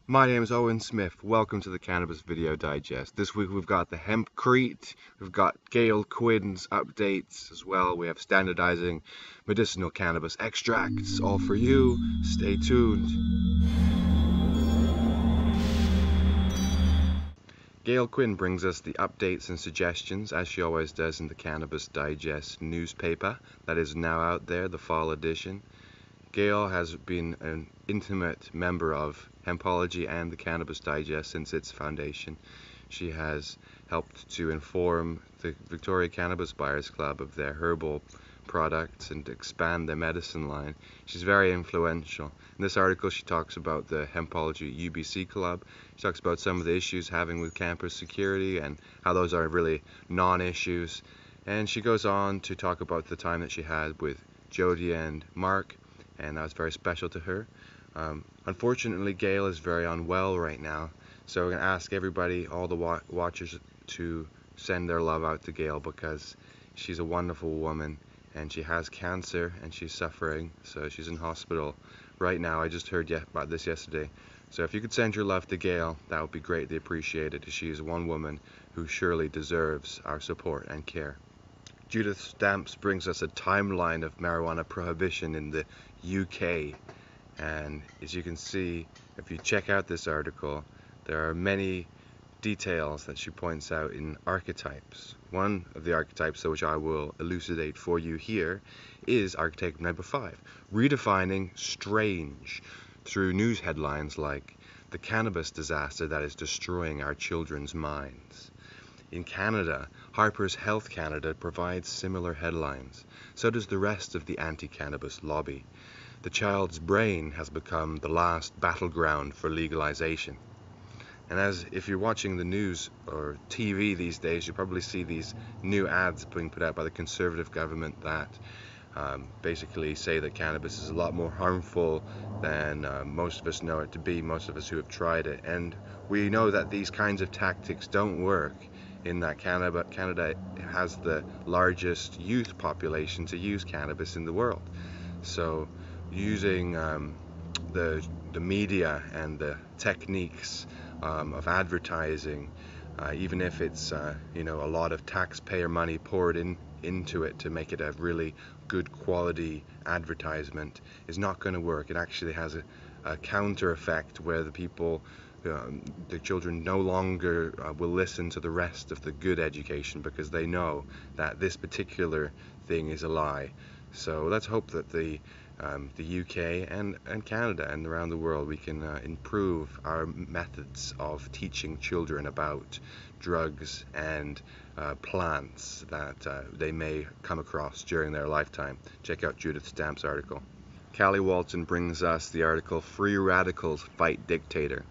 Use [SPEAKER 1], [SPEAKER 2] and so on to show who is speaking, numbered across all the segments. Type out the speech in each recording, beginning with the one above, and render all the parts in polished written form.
[SPEAKER 1] My name is Owen Smith. Welcome to the Cannabis Video Digest. This week we've got the Hempcrete, we've got Gayle Quin's updates as well. We have Standardizing medicinal cannabis extracts, all for you. Stay tuned. Gayle Quin brings us the updates and suggestions, as she always does in the Cannabis Digest newspaper that is now out there, the fall edition. Gayle has been an intimate member of Hempology and the Cannabis Digest since its foundation. She has helped to inform the Victoria Cannabis Buyers Club of their herbal products and expand their medicine line. She's very influential. In this article she talks about the Hempology UBC Club. She talks about some of the issues having with campus security and how those are really non-issues. And she goes on to talk about the time that she had with Jody and Mark, and that was very special to her. Unfortunately, Gayle is very unwell right now, so we're going to ask everybody, all the watchers, to send their love out to Gayle because she's a wonderful woman and she has cancer and she's suffering, so she's in hospital right now. I just heard about this yesterday. So if you could send your love to Gayle, that would be greatly appreciated. She is one woman who surely deserves our support and care. Judith Stamps brings us a timeline of marijuana prohibition in the UK, and as you can see, if you check out this article, there are many details that she points out in archetypes. One of the archetypes, which I will elucidate for you here, is archetype number 5, redefining strange through news headlines like the cannabis disaster that is destroying our children's minds. In Canada, Harper's Health Canada provides similar headlines. So does the rest of the anti-cannabis lobby. The child's brain has become the last battleground for legalization. And if you're watching the news or TV these days, you probably see these new ads being put out by the Conservative government that basically say that cannabis is a lot more harmful than most of us know it to be, most of us who have tried it. And we know that these kinds of tactics don't work, in that Canada has the largest youth population to use cannabis in the world. So using the media and the techniques of advertising, even if it's a lot of taxpayer money poured into it to make it a really good quality advertisement, is not going to work. It actually has a counter effect where the children no longer will listen to the rest of the good education because they know that this particular thing is a lie. So let's hope that the UK and Canada and around the world we can improve our methods of teaching children about drugs and plants that they may come across during their lifetime. Check out Judith Stamp's article. Callie Walton brings us the article Free Radicals Fight Dictator.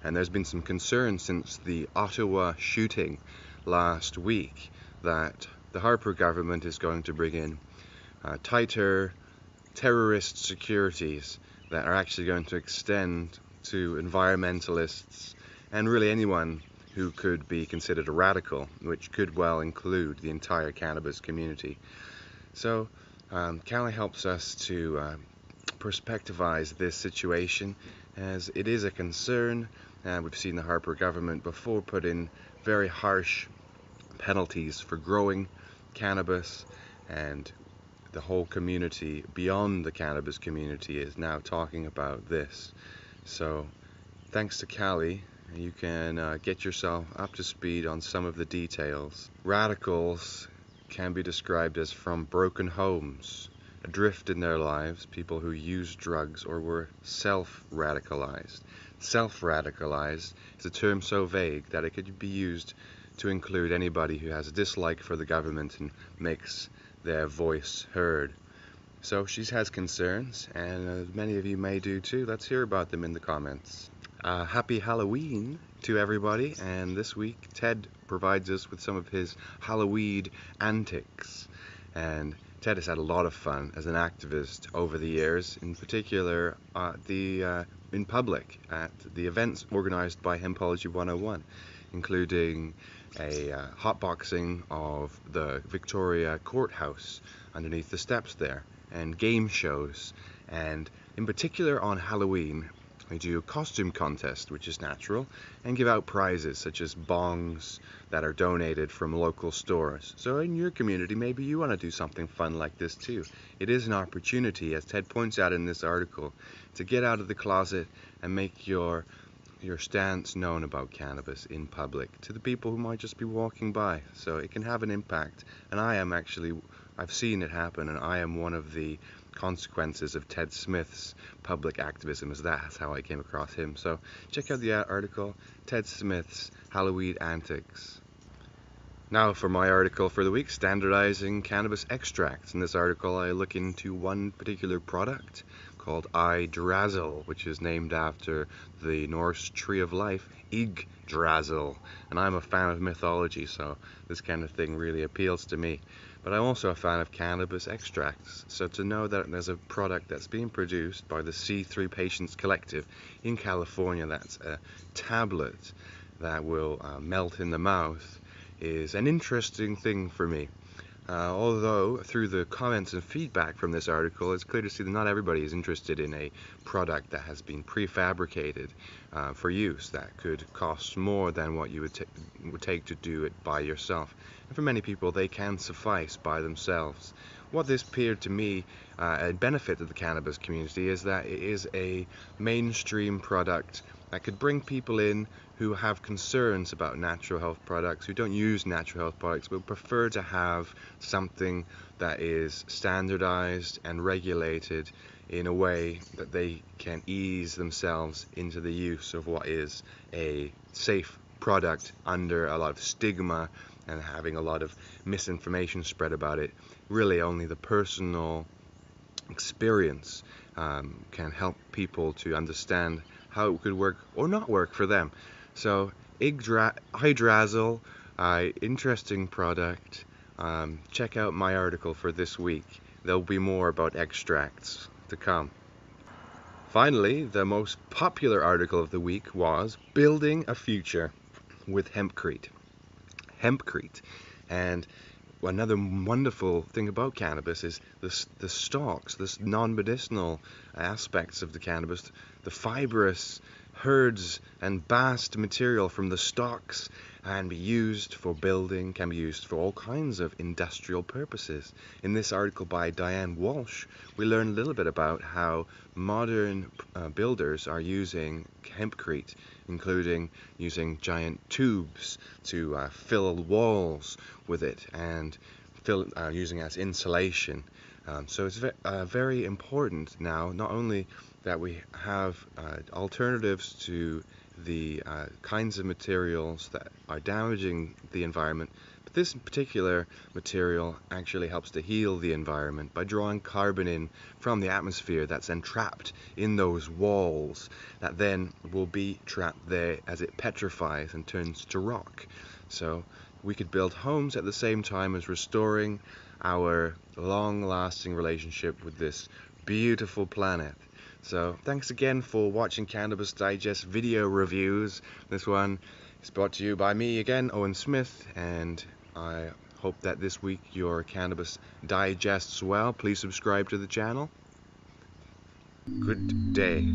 [SPEAKER 1] And there's been some concern since the Ottawa shooting last week that the Harper government is going to bring in tighter terrorist securities that are actually going to extend to environmentalists and really anyone who could be considered a radical, which could well include the entire cannabis community. So Callie helps us to perspectivize this situation, as it is a concern. We've seen the Harper government before put in very harsh penalties for growing cannabis, and the whole community beyond the cannabis community is now talking about this. So thanks to Callie, you can get yourself up to speed on some of the details. Radicals can be described as from broken homes, adrift in their lives, people who used drugs or were self-radicalized. Self-radicalized is a term so vague that it could be used to include anybody who has a dislike for the government and makes their voice heard. So she has concerns, and many of you may do too. Let's hear about them in the comments. Happy Halloween to everybody, and this week Ted provides us with some of his Halloween antics. And Ted has had a lot of fun as an activist over the years, in particular in public at the events organized by Hempology 101, including a hotboxing of the Victoria Courthouse underneath the steps there, and game shows. And in particular on Halloween, We do a costume contest, which is natural, and give out prizes such as bongs that are donated from local stores. So in your community, maybe you want to do something fun like this too. It is an opportunity, as Ted points out in this article, to get out of the closet and make your stance known about cannabis in public to the people who might just be walking by. So it can have an impact. And I've seen it happen, and I am one of the consequences of Ted Smith's public activism, as that's how I came across him. So check out the article, Ted Smith's Halloween Antics. Now for my article for the week, Standardizing Cannabis Extracts. In this article I look into one particular product called Yggdrasil, which is named after the Norse tree of life, Yggdrasil. And I'm a fan of mythology, so this kind of thing really appeals to me. But I'm also a fan of cannabis extracts, so to know that there's a product that's being produced by the C3 Patients Collective in California that's a tablet that will melt in the mouth is an interesting thing for me. Although through the comments and feedback from this article, it's clear to see that not everybody is interested in a product that has been prefabricated for use that could cost more than what you would take to do it by yourself. And for many people, they can suffice by themselves. What this appeared to me a benefit of the cannabis community is that it is a mainstream product that could bring people in who have concerns about natural health products, who don't use natural health products, but prefer to have something that is standardized and regulated in a way that they can ease themselves into the use of what is a safe product under a lot of stigma and having a lot of misinformation spread about it. Really only the personal experience can help people to understand how it could work or not work for them. So Yggdrasil, interesting product. Check out my article for this week. There'll be more about extracts to come. Finally, the most popular article of the week was Building a Future with Hempcrete. Hempcrete. And another wonderful thing about cannabis is the stalks, the non-medicinal aspects of the cannabis, the fibrous herds and bast material from the stalks, and be used for building, can be used for all kinds of industrial purposes. In this article by Diane Walsh, we learn a little bit about how modern builders are using hempcrete, including using giant tubes to fill walls with it and using it as insulation. So it's very important now, not only that we have alternatives to the kinds of materials that are damaging the environment, but this particular material actually helps to heal the environment by drawing carbon in from the atmosphere that's then trapped in those walls that then will be trapped there as it petrifies and turns to rock. So we could build homes at the same time as restoring our long-lasting relationship with this beautiful planet. So thanks again for watching Cannabis Digest video reviews. This one is brought to you by me again, Owen Smith, and I hope that this week your cannabis digests well. Please subscribe to the channel. Good day.